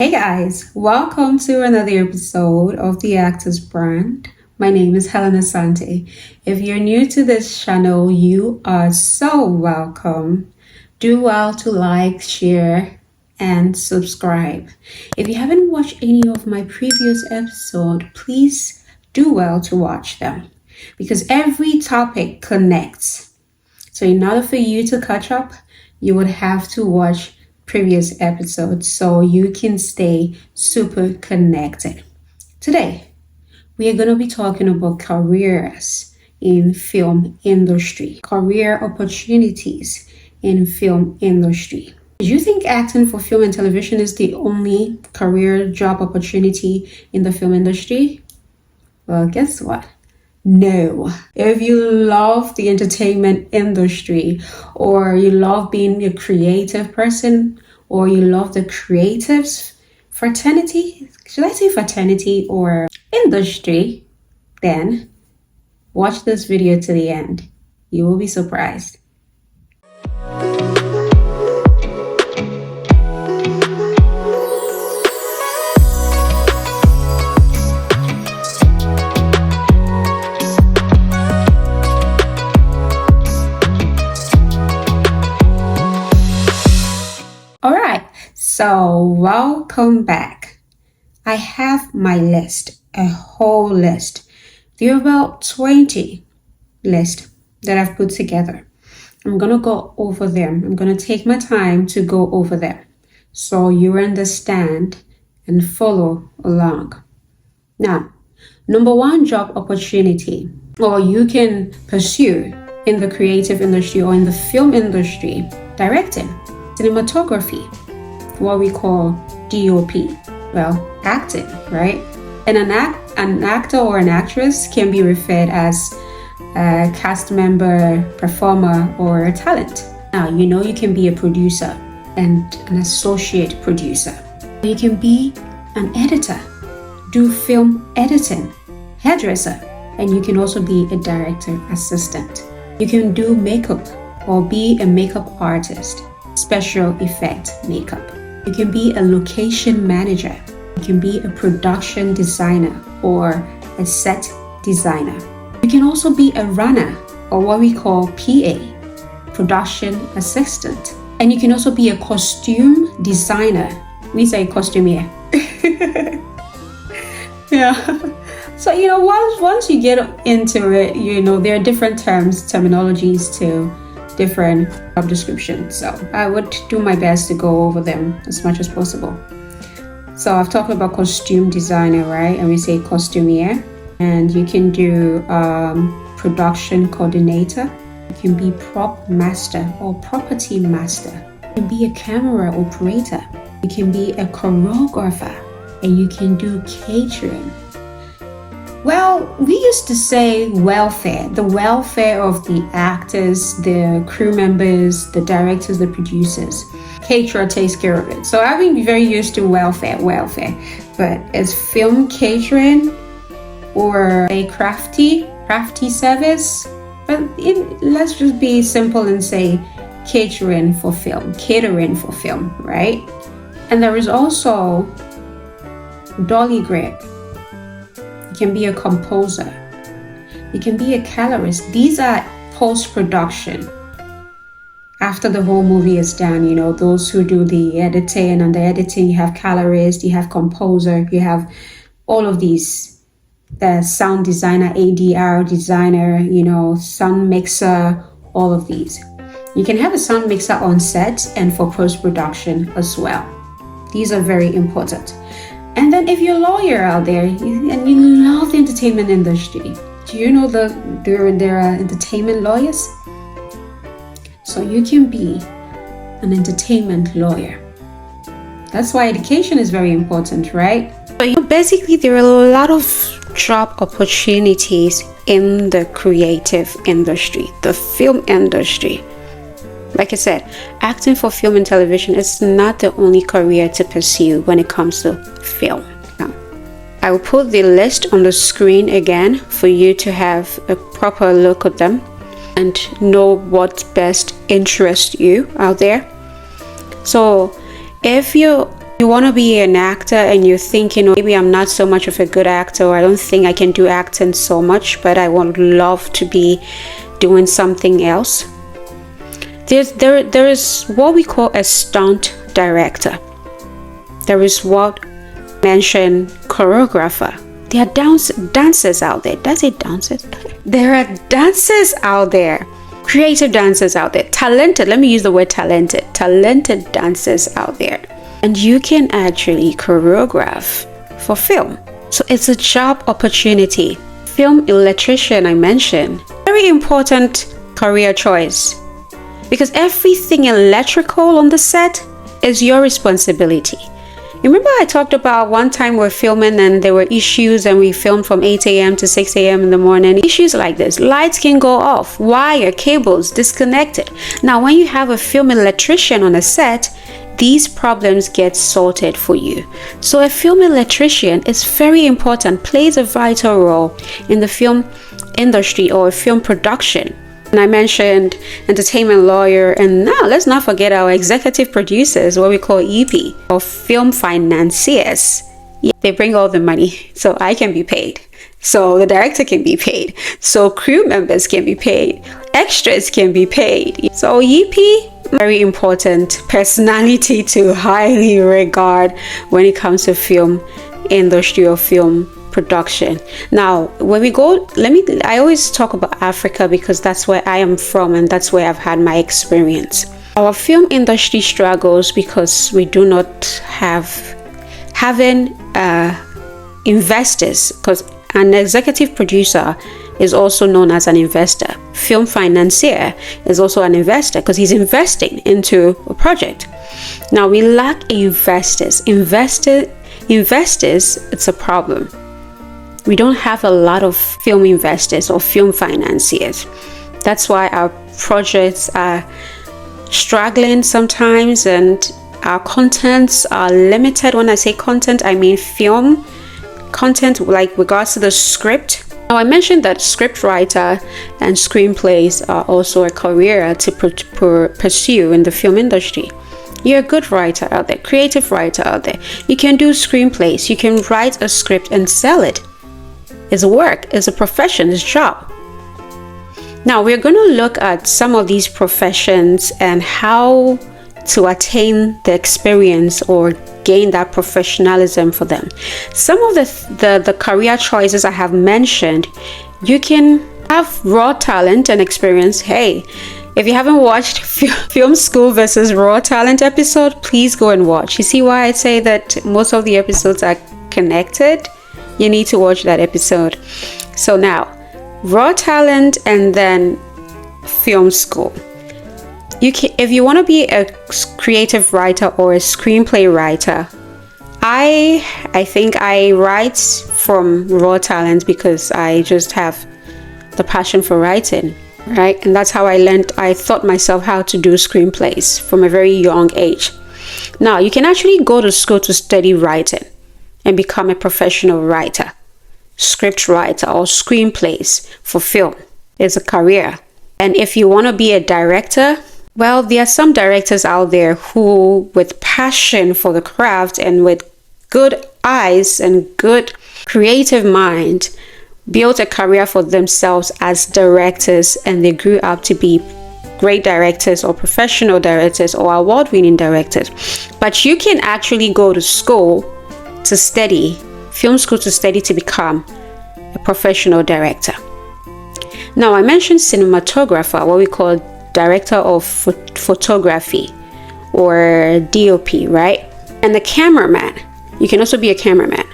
Hey guys, welcome to another episode of the Actors Brand. My name is Helen Asante. If you're new to this channel, you are so welcome. Do well to like, share, and subscribe. If you haven't watched any of my previous episodes, please do well to watch them because every topic connects. So in order for you to catch up, you would have to watch previous episodes so you can stay super connected. Today, we are going to be talking about careers in film industry, career opportunities in film industry. Do you think acting for film and television is the only career job opportunity in the film industry? Well, guess what? No. If you love the entertainment industry, or you love being a creative person, or you love the creatives fraternity, should I say fraternity or industry, then watch this video to the end. You will be surprised. So welcome back. I have my list, a whole list. There are about 20 lists that I've put together. I'm going to go over them. I'm going to take my time to go over them so you understand and follow along. Now, number one job opportunity, or you can pursue in the creative industry or in the film industry, directing, cinematography, what we call DOP, well, acting, right? And an actor or an actress can be referred as a cast member, performer, or a talent. Now, you can be a producer and an associate producer. You can be an editor, do film editing, hairdresser, and you can also be a director assistant. You can do makeup or be a makeup artist, special effect makeup. You can be a location manager. You can be a production designer or a set designer. You can also be a runner or what we call PA, production assistant. And you can also be a costume designer. We say costumier. Yeah. So, once you get into it, there are different terminologies to different job descriptions. So I would do my best to go over them as much as possible. So I've talked about costume designer, right? And we say costumier. And you can do production coordinator. You can be prop master or property master. You can be a camera operator. You can be a choreographer. And you can do catering. Well, we used to say welfare, the welfare of the actors, the crew members, the directors, the producers. Caterer takes care of it. So I've been very used to welfare. But is film catering or a crafty service? But let's just be simple and say catering for film, right? And there is also dolly grip. You can be a composer. You can be a colorist. These are post-production. After the whole movie is done, those who do the editing. And the editing, you have colorist, you have composer, you have all of these. The sound designer, ADR designer, sound mixer, all of these. You can have a sound mixer on set and for post-production as well. These are very important. And then if you're a lawyer out there and you love the entertainment industry, do you know there are entertainment lawyers? So you can be an entertainment lawyer. That's why education is very important, right? So basically, there are a lot of job opportunities in the creative industry, the film industry. Like I said, acting for film and television is not the only career to pursue when it comes to film. Now, I will put the list on the screen again for you to have a proper look at them and know what best interests you out there. So if you're You want to be an actor and you think, maybe I'm not so much of a good actor, or I don't think I can do acting so much, but I would love to be doing something else. There is what we call a stunt director. There is what mentioned choreographer. There are dancers out there. Did I say dancers? There are dancers out there. Creative dancers out there. Talented. Let me use the word talented. Talented dancers out there. And you can actually choreograph for film. So it's a job opportunity. Film electrician, I mentioned. Very important career choice. Because everything electrical on the set is your responsibility. Remember I talked about one time we're filming and there were issues and we filmed from 8 a.m. to 6 a.m. in the morning. Issues like this. Lights can go off. Wire, cables disconnected. Now when you have a film electrician on a set, these problems get sorted for you. So a film electrician is very important, plays a vital role in the film industry or film production. And I mentioned entertainment lawyer, and now let's not forget our executive producers, what we call EP, or film financiers. Yeah, they bring all the money, so I can be paid. So the director can be paid. So crew members can be paid. Extras can be paid. So EP, very important personality to highly regard when it comes to film industry or film production. Now when we go, I always talk about Africa because that's where I am from and that's where I've had my experience. Our film industry struggles because we do not having investors, because an executive producer is also known as an investor. Film financier is also an investor because he's investing into a project. Now we lack investors. Investors, it's a problem. We don't have a lot of film investors or film financiers. That's why our projects are struggling sometimes and our contents are limited. When I say content, I mean film content, like regards to the script. Now I mentioned that script writer and screenplays are also a career to pursue in the film industry. You're a good writer out there, creative writer out there. You can do screenplays. You can write a script and sell it. It's a work, it's a profession, it's a job. Now we're going to look at some of these professions and how to attain the experience or gain that professionalism for them. Some of the career choices I have mentioned, you can have raw talent and experience. Hey, if you haven't watched Film School versus Raw Talent episode, please go and watch. You see why I say that most of the episodes are connected? You need to watch that episode. So now, raw talent and then film school. If you want to be a creative writer or a screenplay writer, I think I write from raw talent because I just have the passion for writing, right? And that's how I taught myself how to do screenplays from a very young age. Now, you can actually go to school to study writing and become a professional writer, script writer, or screenplays for film. It's a career. And if you want to be a director, well, there are some directors out there who, with passion for the craft and with good eyes and good creative mind, built a career for themselves as directors, and they grew up to be great directors or professional directors or award-winning directors. But you can actually go to school to study, film school to study to become a professional director. Now I mentioned cinematographer, what we call director of photography or DOP, right? And the cameraman. You can also be a cameraman.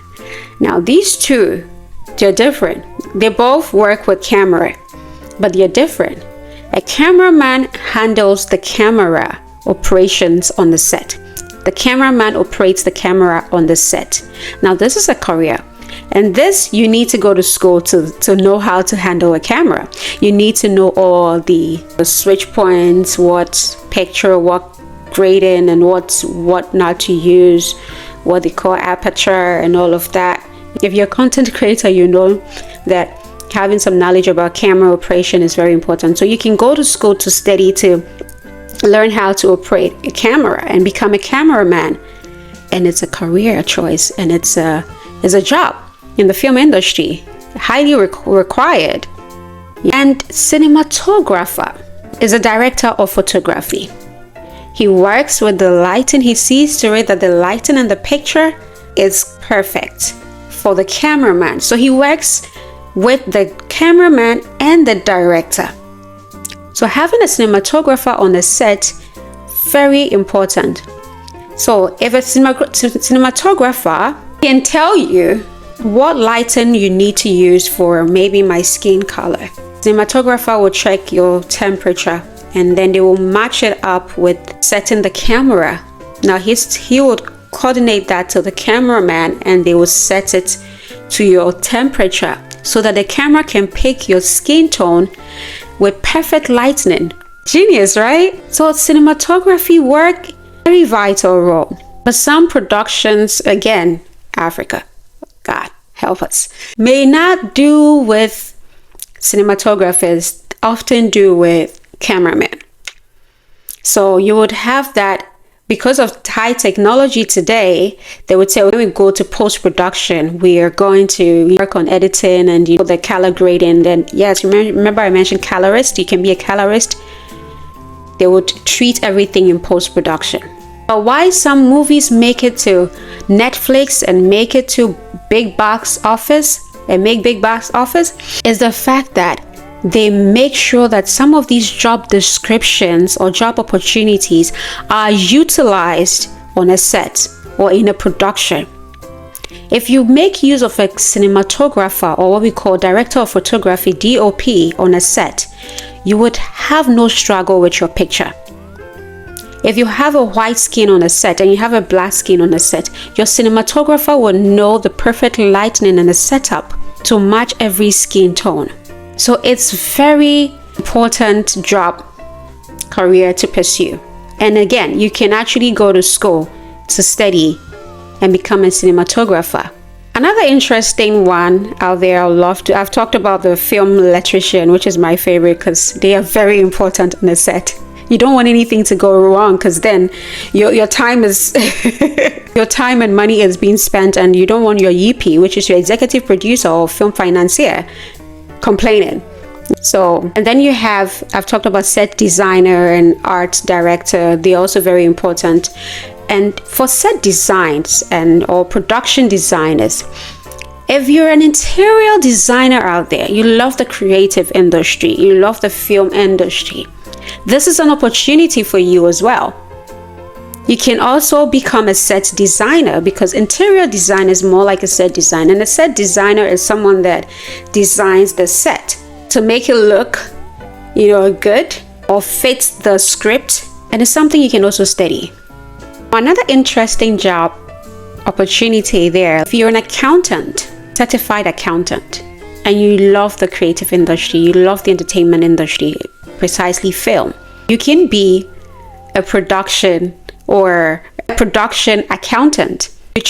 Now these two, they're different. They both work with camera, but they're different. A cameraman handles the camera operations on the set. The cameraman operates the camera on the set. Now this is a career, and this you need to go to school to know how to handle a camera. You need to know all the switch points, what picture, what grading, and what not to use, what they call aperture and all of that. If you're a content creator, you know that having some knowledge about camera operation is very important. So you can go to school to study to learn how to operate a camera and become a cameraman. and it's a career choice, and it's a job in the film industry, highly required. And cinematographer is a director of photography. He works with the lighting. He sees to it that the lighting in the picture is perfect for the cameraman. So he works with the cameraman and the director. So having a cinematographer on the set, very important. So if a cinematographer can tell you what lighting you need to use for maybe my skin color, cinematographer will check your temperature, and then they will match it up with setting the camera. Now he would coordinate that to the cameraman, and they will set it to your temperature so that the camera can pick your skin tone with perfect lighting. Genius, right? So cinematography work, very vital role. But some productions, again, Africa, God help us, may not do with cinematographers, often do with cameramen. So you would have that because of high technology today. They would say when we go to post-production, we are going to work on editing and the color grading. Then yes, remember I mentioned colorist. You can be a colorist. They would treat everything in post-production. But why some movies make it to Netflix and make it to big box office is the fact that they make sure that some of these job descriptions or job opportunities are utilized on a set or in a production. If you make use of a cinematographer, or what we call director of photography, DOP, on a set, you would have no struggle with your picture. If you have a white skin on a set and you have a black skin on a set, your cinematographer will know the perfect lighting and the setup to match every skin tone. So it's very important job, career to pursue. And again, you can actually go to school to study and become a cinematographer. Another interesting one out there I've talked about the film electrician, which is my favorite because they are very important on the set. You don't want anything to go wrong, because then your time is your time and money is being spent, and you don't want your EP, which is your executive producer or film financier, complaining. So, and then you have, I've talked about set designer and art director. They're also very important. And for set designs or production designers, if you're an interior designer out there, you love the creative industry, you love the film industry, this is an opportunity for you as well. You can also become a set designer, because interior design is more like a set designer. And a set designer is someone that designs the set to make it look, good or fit the script. And it's something you can also study. Another interesting job opportunity there, if you're an accountant, certified accountant, and you love the creative industry, you love the entertainment industry, precisely film, you can be a production accountant. You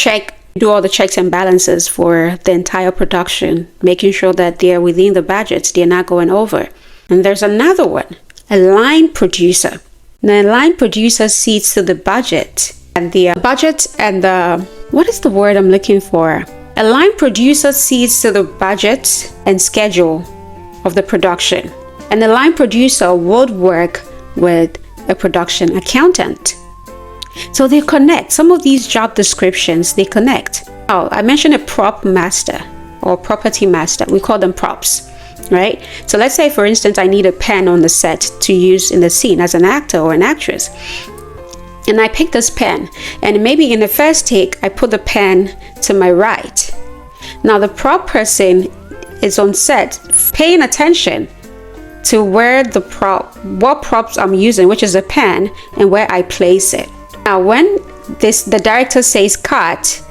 do all the checks and balances for the entire production, making sure that they're within the budgets, they're not going over. And there's another one, a line producer. Now, a line producer sees to the budget and what is the word I'm looking for? A line producer sees to the budget and schedule of the production. And the line producer would work with a production accountant. So they connect. Some of these job descriptions, they connect. Oh, I mentioned a prop master or property master. We call them props, right? So let's say, for instance, I need a pen on the set to use in the scene as an actor or an actress. And I pick this pen, and maybe in the first take, I put the pen to my right. Now the prop person is on set paying attention to what props I'm using, which is a pen, and where I place it. Now when the director says cut,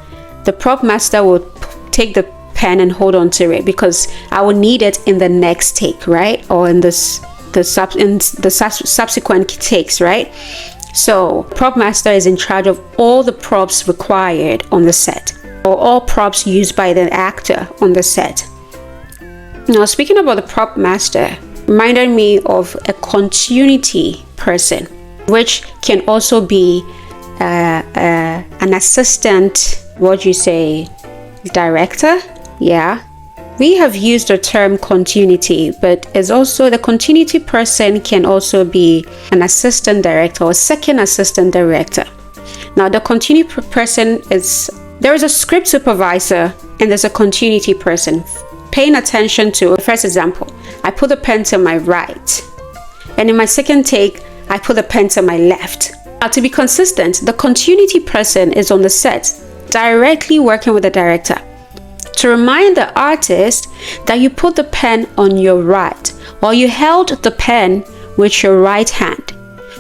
the prop master will take the pen and hold on to it, because I will need it in the next take, right? Or in the subsequent takes, right? So prop master is in charge of all the props required on the set, or all props used by the actor on the set. Now, speaking about the prop master, reminded me of a continuity person, which can also be an assistant, what do you say, director? Yeah. We have used the term continuity, but it's also the continuity person can also be an assistant director or second assistant director. Now, the continuity person there is a script supervisor and there's a continuity person. Paying attention to, first example, I put the pen to my right, and in my second take, I put the pen to my left. Now, to be consistent, the continuity person is on the set, directly working with the director, to remind the artist that you put the pen on your right, or you held the pen with your right hand.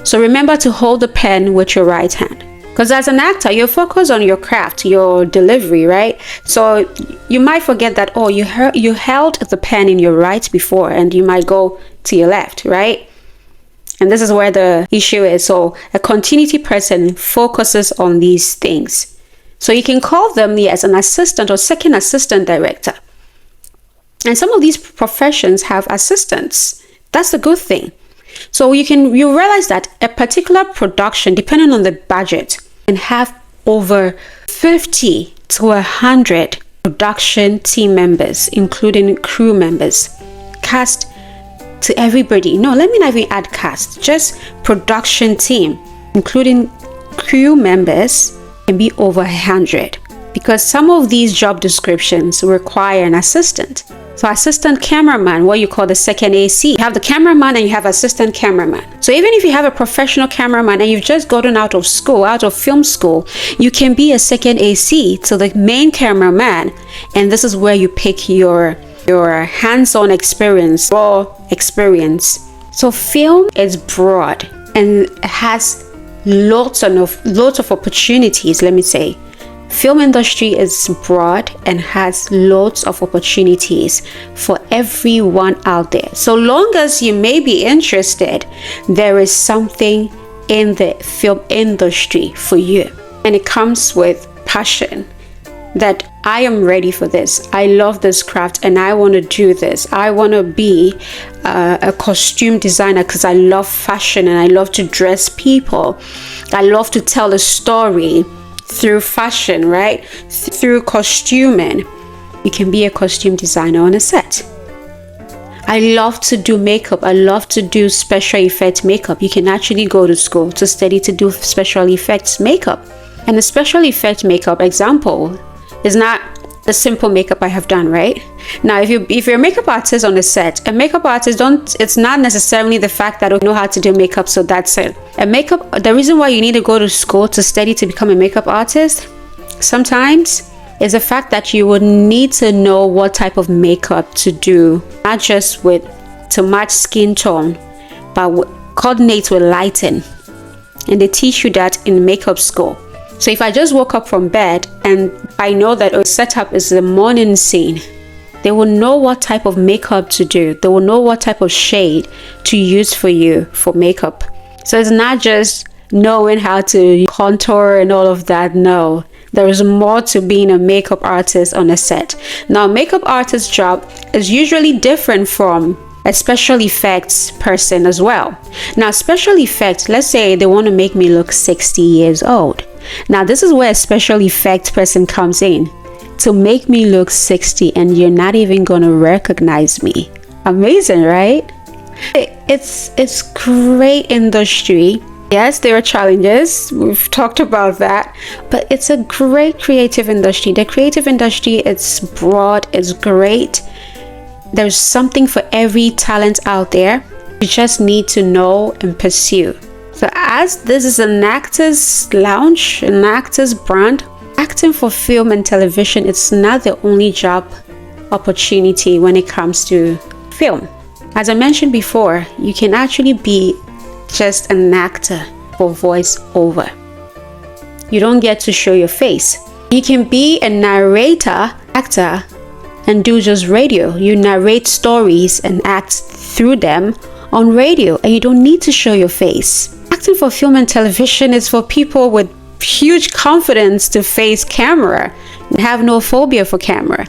So remember to hold the pen with your right hand. Because as an actor, you're focused on your craft, your delivery, right? So you might forget that, oh, you held the pen in your right before, and you might go to your left, right? And this is where the issue is. So a continuity person focuses on these things. So you can call them, yes, an assistant or second assistant director. And some of these professions have assistants. That's the good thing. So you realize that a particular production, depending on the budget, can have over 50 to 100 production team members, including crew members, cast to everybody. No, let me not even add cast, just production team, including crew members, can be over 100, because some of these job descriptions require an assistant. So assistant cameraman, what you call the second AC. You have the cameraman and you have assistant cameraman. So even if you have a professional cameraman and you've just gotten out of school, out of film school, you can be a second AC to the main cameraman. And this is where you pick your hands-on experience, raw experience. So film is broad and has lots of opportunities, let me say. Film industry is broad and has lots of opportunities for everyone out there. So long as you may be interested, there is something in the film industry for you. And it comes with passion that I am ready for this. I love this craft and I want to do this. I want to be a costume designer because I love fashion and I love to dress people. I love to tell a story through fashion, right? Through costuming. You can be a costume designer on a set. I love to do makeup. I love to do special effects makeup. You can actually go to school to study to do special effects makeup. And the special effects makeup example is not the simple makeup I have done, right? Now, if you're a makeup artist on a set, a makeup artist it's not necessarily the fact that you know how to do makeup, so that's it. The reason why you need to go to school to study to become a makeup artist sometimes is the fact that you would need to know what type of makeup to do, not just to match skin tone, but coordinate with lighting. And they teach you that in makeup school. So if I just woke up from bed and I know that a setup is the morning scene, they will know what type of makeup to do. They will know what type of shade to use for you for makeup. So it's not just knowing how to contour and all of that. No, there is more to being a makeup artist on a set. Now, makeup artist's job is usually different from a special effects person as well. Now, special effects, let's say they want to make me look 60 years old. Now, this is where a special effects person comes in to make me look 60 and you're not even going to recognize me. Amazing, right? It's great industry. Yes, there are challenges. We've talked about that, but it's a great creative industry. The creative industry, it's broad, it's great. There's something for every talent out there. You just need to know and pursue. So as this is an actor's lounge, an actor's brand, acting for film and television, it's not the only job opportunity when it comes to film. As I mentioned before, you can actually be just an actor for voiceover. You don't get to show your face. You can be a narrator, actor, and do just radio. You narrate stories and act through them on radio, and you don't need to show your face. Acting for film and television is for people with huge confidence to face camera and have no phobia for camera.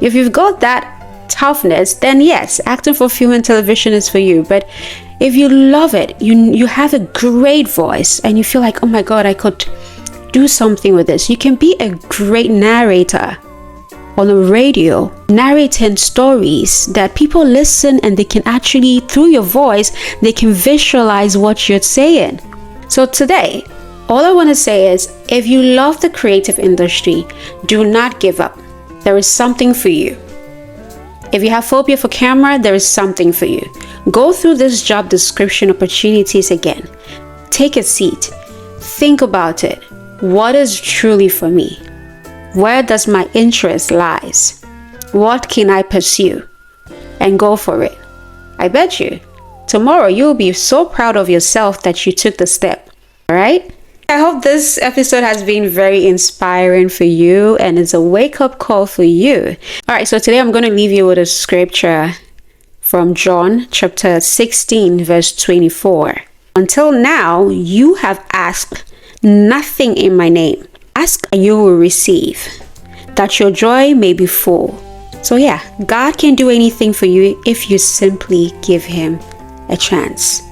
If you've got that toughness, then yes, acting for film and television is for you. But if you love it, you have a great voice and you feel like, oh my God, I could do something with this. You can be a great narrator on the radio, narrating stories that people listen and they can actually, through your voice, they can visualize what you're saying. So today, all I want to say is, if you love the creative industry, do not give up. There is something for you. If you have phobia for camera, there is something for you. Go through this job description opportunities again. Take a seat. Think about it. What is truly for me? Where does my interest lies? What can I pursue? And go for it. I bet you, tomorrow you'll be so proud of yourself that you took the step. All right? I hope this episode has been very inspiring for you and it's a wake-up call for you. All right, so today I'm going to leave you with a scripture from John chapter 16, verse 24. Until now, you have asked nothing in my name. Ask and you will receive, that your joy may be full. So yeah, God can do anything for you if you simply give him a chance.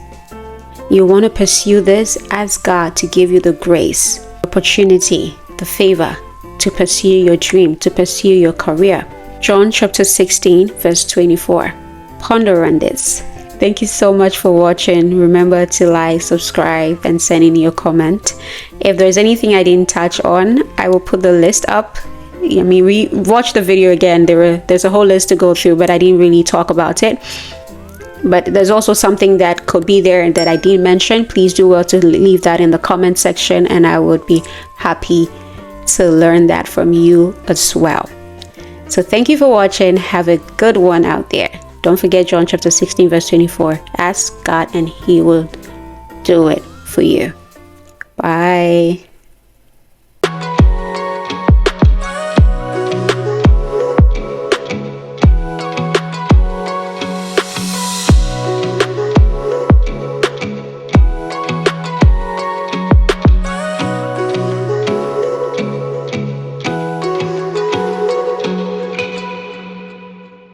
You want to pursue this, ask God to give you the grace, opportunity, the favor to pursue your dream, to pursue your career. John chapter 16, verse 24. Ponder on this. Thank you so much for watching. Remember to like, subscribe, and send in your comment. If there's anything I didn't touch on, I will put the list up. I mean, watch the video again. There's a whole list to go through, but I didn't really talk about it. But there's also something that could be there and that I didn't mention. Please do well to leave that in the comment section, and I would be happy to learn that from you as well. So thank you for watching. Have a good one out there. Don't forget John chapter 16, verse 24. Ask God and he will do it for you. Bye.